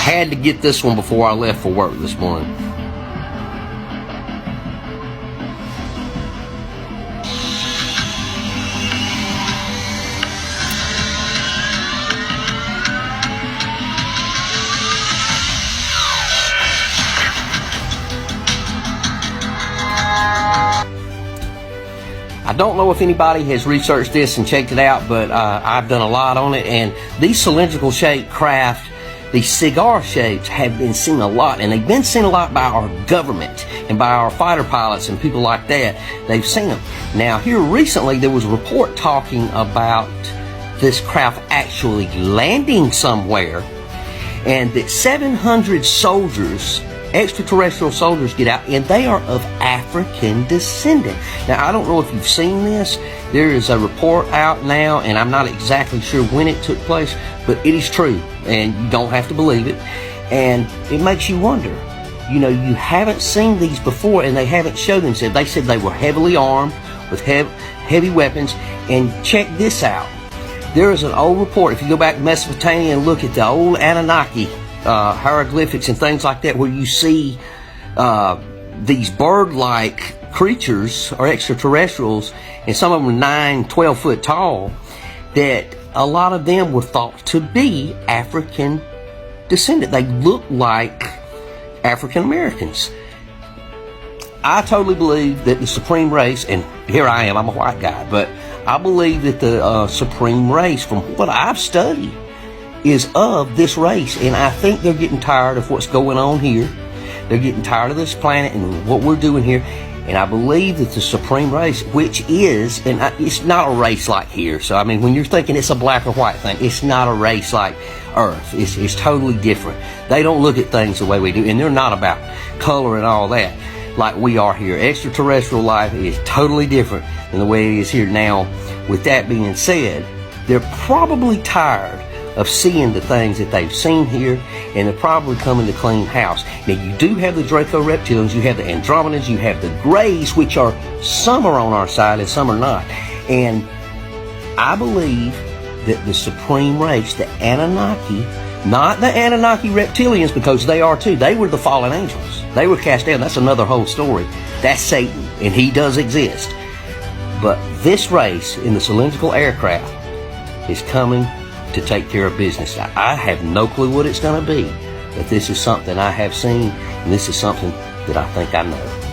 had to get this one before I left for work this morning. I don't know if anybody has researched this and checked it out, but I've done a lot on it, and these cylindrical shaped craft, these cigar shapes, have been seen a lot, and they've been seen a lot by our government and by our fighter pilots and people like that. They've seen them. Now, here recently, there was a report talking about this craft actually landing somewhere, and that 700 soldiers, extraterrestrial soldiers, get out, and they are of African descent. Now, I don't know if you've seen this. There is a report out now, and I'm not exactly sure when it took place, but it is true, and you don't have to believe it. And it makes you wonder, you know, you haven't seen these before, and they haven't showed themselves. They said they were heavily armed with heavy weapons, and check this out. There is an old report, if you go back to Mesopotamia and look at the old Anunnaki hieroglyphics and things like that, where you see these bird-like creatures or extraterrestrials, and some of them are 9-12 foot tall, that a lot of them were thought to be African descendant. They look like African Americans. I totally believe that the supreme race, and here I am, I'm a white guy, but I believe that the supreme race, from what I've studied, is of this race, and I think they're getting tired of what's going on here. They're getting tired of this planet and what we're doing here, and I believe that the supreme race, which is, and it's not a race like here, so I mean, when you're thinking it's a black or white thing, it's not a race like Earth. It's totally different. They don't look at things the way we do, and they're not about color and all that like we are here. Extraterrestrial life is totally different than the way it is here. Now, with that being said, they're probably tired of seeing the things that they've seen here, and they're probably coming to clean house. Now, you do have the Draco reptilians, you have the Andromedans, you have the Greys, which are, some are on our side and some are not. And I believe that the supreme race, the Anunnaki, not the Anunnaki reptilians, because they are too, they were the fallen angels. They were cast down. That's another whole story. That's Satan, and he does exist. But this race in the cylindrical aircraft is coming to take care of business. I have no clue what it's going to be, but this is something I have seen, and this is something that I think I know.